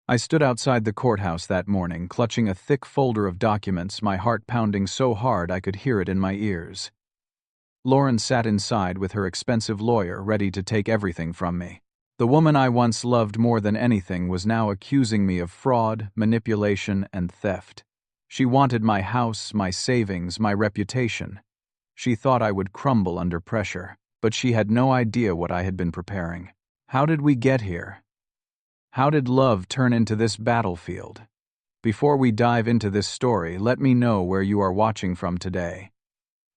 I stood outside the courthouse that morning, clutching a thick folder of documents, my heart pounding so hard I could hear it in my ears. Lauren sat inside with her expensive lawyer, ready to take everything from me. The woman I once loved more than anything was now accusing me of fraud, manipulation, and theft. She wanted my house, my savings, my reputation. She thought I would crumble under pressure, but she had no idea what I had been preparing. How did we get here? How did love turn into this battlefield? Before we dive into this story, let me know where you are watching from today.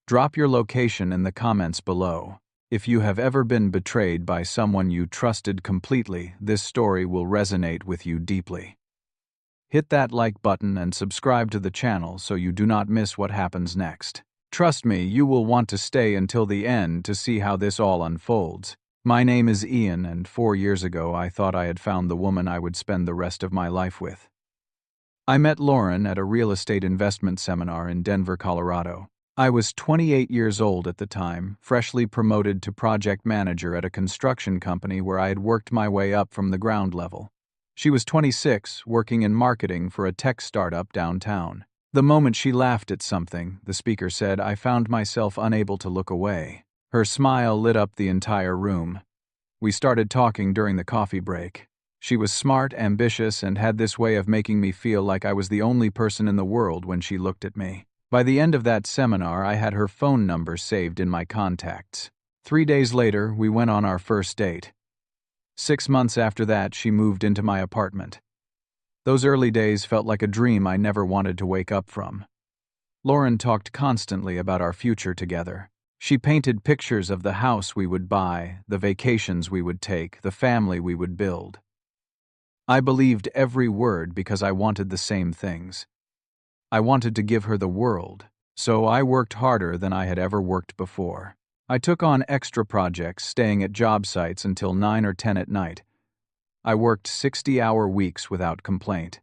Drop your location in the comments below. If you have ever been betrayed by someone you trusted completely, this story will resonate with you deeply. Hit that like button and subscribe to the channel so you do not miss what happens next. Trust me, you will want to stay until the end to see how this all unfolds. My name is Ian, and 4 years ago I thought I had found the woman I would spend the rest of my life with. I met Lauren at a real estate investment seminar in Denver, Colorado. I was 28 years old at the time, freshly promoted to project manager at a construction company where I had worked my way up from the ground level. She was 26, working in marketing for a tech startup downtown. The moment she laughed at something, the speaker said, I found myself unable to look away. Her smile lit up the entire room. We started talking during the coffee break. She was smart, ambitious, and had this way of making me feel like I was the only person in the world when she looked at me. By the end of that seminar, I had her phone number saved in my contacts. 3 days later, we went on our first date. 6 months after that, she moved into my apartment. Those early days felt like a dream I never wanted to wake up from. Lauren talked constantly about our future together. She painted pictures of the house we would buy, the vacations we would take, the family we would build. I believed every word because I wanted the same things. I wanted to give her the world, so I worked harder than I had ever worked before. I took on extra projects, staying at job sites until 9 or 10 at night. I worked 60-hour weeks without complaint.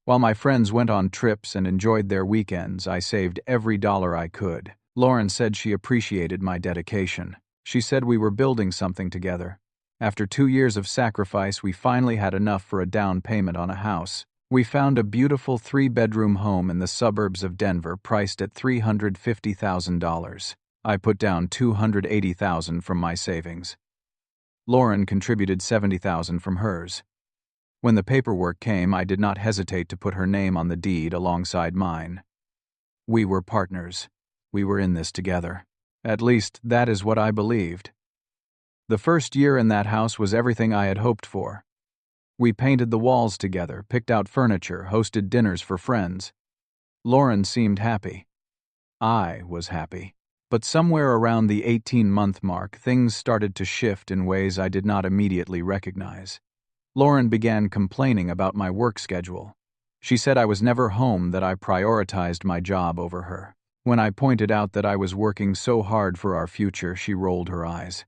While my friends went on trips and enjoyed their weekends, I saved every dollar I could. Lauren said she appreciated my dedication. She said we were building something together. After 2 years of sacrifice, we finally had enough for a down payment on a house. We found a beautiful 3-bedroom home in the suburbs of Denver priced at $350,000. I put down $280,000 from my savings. Lauren contributed $70,000 from hers. When the paperwork came, I did not hesitate to put her name on the deed alongside mine. We were partners. We were in this together. At least, that is what I believed. The first year in that house was everything I had hoped for. We painted the walls together, picked out furniture, hosted dinners for friends. Lauren seemed happy. I was happy. But somewhere around the 18-month mark, things started to shift in ways I did not immediately recognize. Lauren began complaining about my work schedule. She said I was never home, that I prioritized my job over her. When I pointed out that I was working so hard for our future, she rolled her eyes.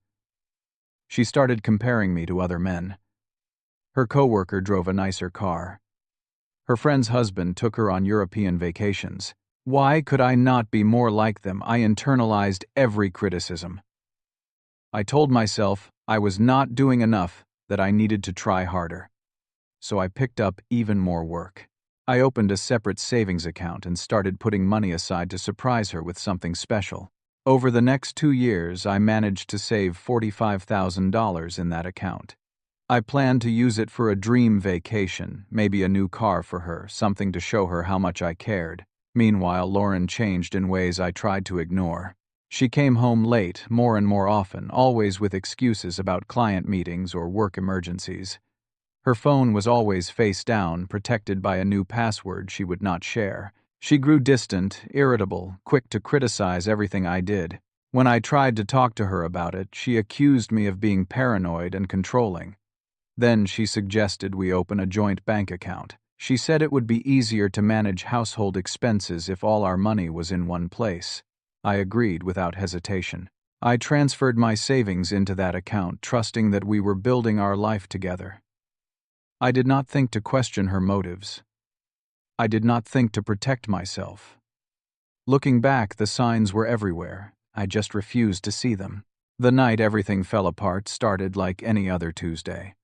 She started comparing me to other men. Her coworker drove a nicer car. Her friend's husband took her on European vacations. Why could I not be more like them? I internalized every criticism. I told myself I was not doing enough, that I needed to try harder. So I picked up even more work. I opened a separate savings account and started putting money aside to surprise her with something special. Over the next 2 years, I managed to save $45,000 in that account. I planned to use it for a dream vacation, maybe a new car for her, something to show her how much I cared. Meanwhile, Lauren changed in ways I tried to ignore. She came home late, more and more often, always with excuses about client meetings or work emergencies. Her phone was always face down, protected by a new password she would not share. She grew distant, irritable, quick to criticize everything I did. When I tried to talk to her about it, she accused me of being paranoid and controlling. Then she suggested we open a joint bank account. She said it would be easier to manage household expenses if all our money was in one place. I agreed without hesitation. I transferred my savings into that account, trusting that we were building our life together. I did not think to question her motives. I did not think to protect myself. Looking back, the signs were everywhere. I just refused to see them. The night everything fell apart started like any other Tuesday.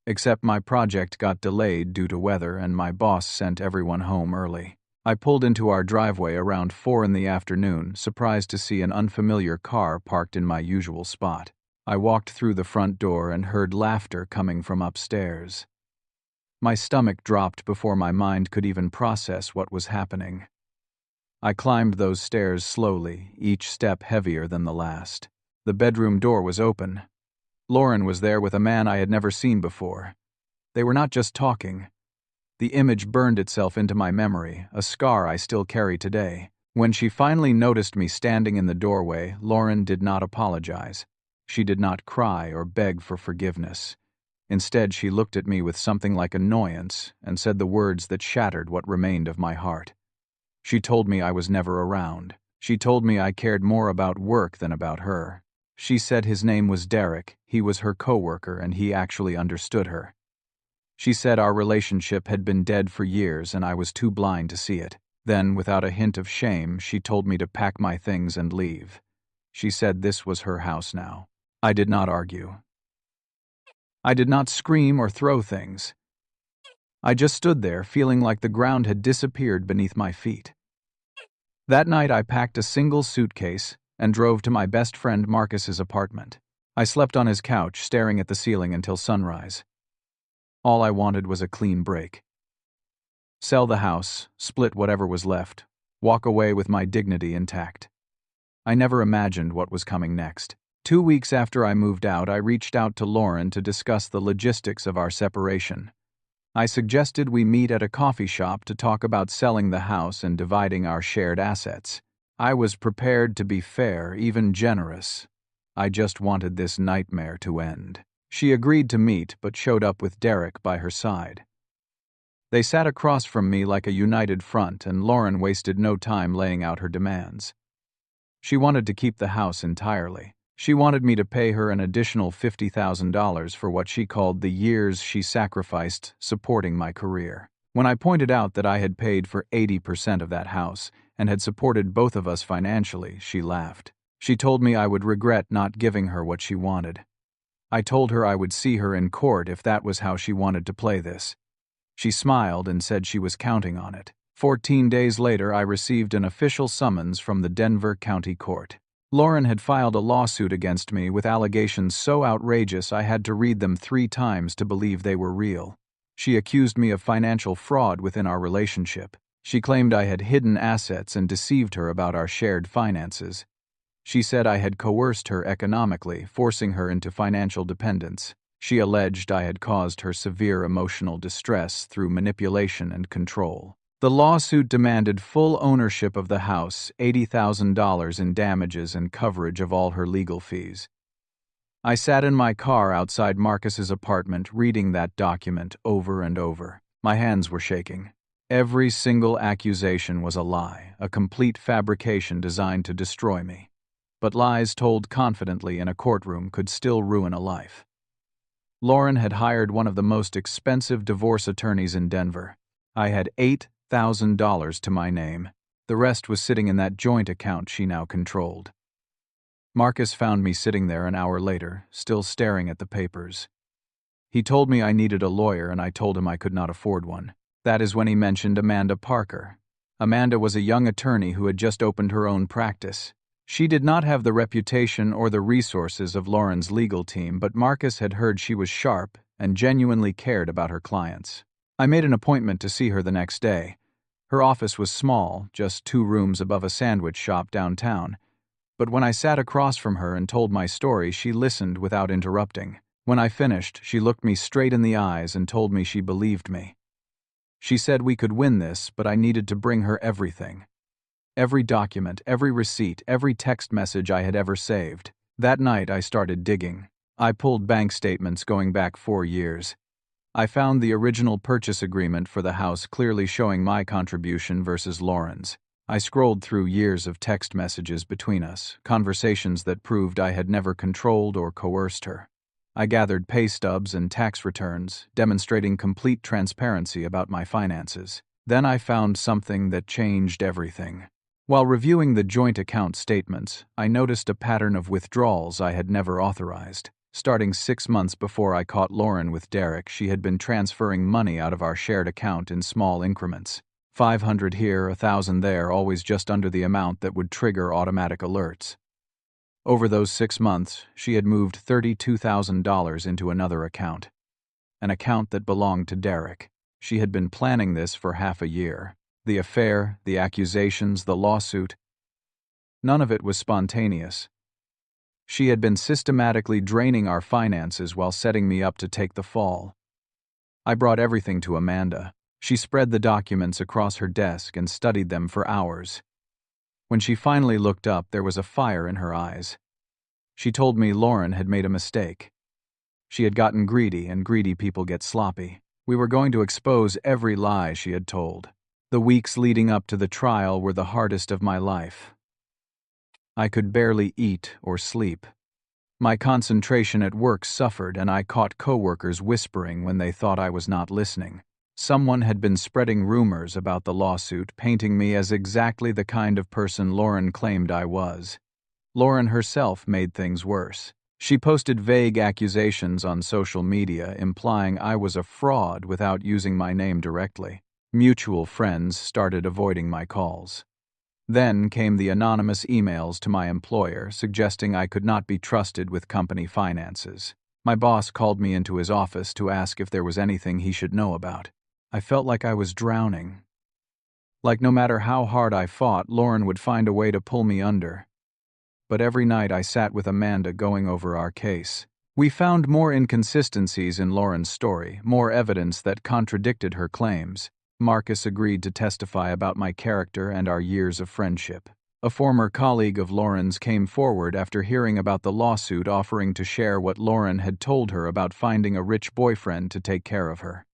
Except my project got delayed due to weather and my boss sent everyone home early. I pulled into our driveway around 4 in the afternoon, surprised to see an unfamiliar car parked in my usual spot. I walked through the front door and heard laughter coming from upstairs. My stomach dropped before my mind could even process what was happening. I climbed those stairs slowly, each step heavier than the last. The bedroom door was open. Lauren was there with a man I had never seen before. They were not just talking. The image burned itself into my memory, a scar I still carry today. When she finally noticed me standing in the doorway, Lauren did not apologize. She did not cry or beg for forgiveness. Instead, she looked at me with something like annoyance and said the words that shattered what remained of my heart. She told me I was never around. She told me I cared more about work than about her. She said his name was Derek, he was her coworker, and he actually understood her. She said our relationship had been dead for years and I was too blind to see it. Then, without a hint of shame, she told me to pack my things and leave. She said this was her house now. I did not argue. I did not scream or throw things. I just stood there, feeling like the ground had disappeared beneath my feet. That night I packed a single suitcase and drove to my best friend Marcus's apartment. I slept on his couch, staring at the ceiling until sunrise. All I wanted was a clean break. Sell the house, split whatever was left, walk away with my dignity intact. I never imagined what was coming next. 2 weeks after I moved out, I reached out to Lauren to discuss the logistics of our separation. I suggested we meet at a coffee shop to talk about selling the house and dividing our shared assets. I was prepared to be fair, even generous. I just wanted this nightmare to end. She agreed to meet, but showed up with Derek by her side. They sat across from me like a united front, and Lauren wasted no time laying out her demands. She wanted to keep the house entirely. She wanted me to pay her an additional $50,000 for what she called the years she sacrificed supporting my career. When I pointed out that I had paid for 80% of that house and had supported both of us financially, she laughed. She told me I would regret not giving her what she wanted. I told her I would see her in court if that was how she wanted to play this. She smiled and said she was counting on it. 14 days later, I received an official summons from the Denver County Court. Lauren had filed a lawsuit against me with allegations so outrageous I had to read them 3 times to believe they were real. She accused me of financial fraud within our relationship. She claimed I had hidden assets and deceived her about our shared finances. She said I had coerced her economically, forcing her into financial dependence. She alleged I had caused her severe emotional distress through manipulation and control. The lawsuit demanded full ownership of the house, $80,000 in damages and coverage of all her legal fees. I sat in my car outside Marcus's apartment reading that document over and over. My hands were shaking. Every single accusation was a lie, a complete fabrication designed to destroy me. But lies told confidently in a courtroom could still ruin a life. Lauren had hired one of the most expensive divorce attorneys in Denver. I had $8,000 to my name. The rest was sitting in that joint account she now controlled. Marcus found me sitting there an hour later, still staring at the papers. He told me I needed a lawyer and I told him I could not afford one. That is when he mentioned Amanda Parker. Amanda was a young attorney who had just opened her own practice. She did not have the reputation or the resources of Lauren's legal team, but Marcus had heard she was sharp and genuinely cared about her clients. I made an appointment to see her the next day. Her office was small, just 2 rooms above a sandwich shop downtown. But when I sat across from her and told my story, she listened without interrupting. When I finished, she looked me straight in the eyes and told me she believed me. She said we could win this, but I needed to bring her everything. Every document, every receipt, every text message I had ever saved. That night I started digging. I pulled bank statements going back 4 years. I found the original purchase agreement for the house clearly showing my contribution versus Lauren's. I scrolled through years of text messages between us, conversations that proved I had never controlled or coerced her. I gathered pay stubs and tax returns, demonstrating complete transparency about my finances. Then I found something that changed everything. While reviewing the joint account statements, I noticed a pattern of withdrawals I had never authorized. Starting 6 months before I caught Lauren with Derek, she had been transferring money out of our shared account in small increments. 500 here, 1,000 there, always just under the amount that would trigger automatic alerts. Over those 6 months, she had moved $32,000 into another account. An account that belonged to Derek. She had been planning this for half a year. The affair, the accusations, the lawsuit. None of it was spontaneous. She had been systematically draining our finances while setting me up to take the fall. I brought everything to Amanda. She spread the documents across her desk and studied them for hours. When she finally looked up, there was a fire in her eyes. She told me Lauren had made a mistake. She had gotten greedy, and greedy people get sloppy. We were going to expose every lie she had told. The weeks leading up to the trial were the hardest of my life. I could barely eat or sleep. My concentration at work suffered, and I caught coworkers whispering when they thought I was not listening. Someone had been spreading rumors about the lawsuit, painting me as exactly the kind of person Lauren claimed I was. Lauren herself made things worse. She posted vague accusations on social media implying I was a fraud without using my name directly. Mutual friends started avoiding my calls. Then came the anonymous emails to my employer suggesting I could not be trusted with company finances. My boss called me into his office to ask if there was anything he should know about. I felt like I was drowning. Like no matter how hard I fought, Lauren would find a way to pull me under. But every night I sat with Amanda going over our case. We found more inconsistencies in Lauren's story, more evidence that contradicted her claims. Marcus agreed to testify about my character and our years of friendship. A former colleague of Lauren's came forward after hearing about the lawsuit, offering to share what Lauren had told her about finding a rich boyfriend to take care of her.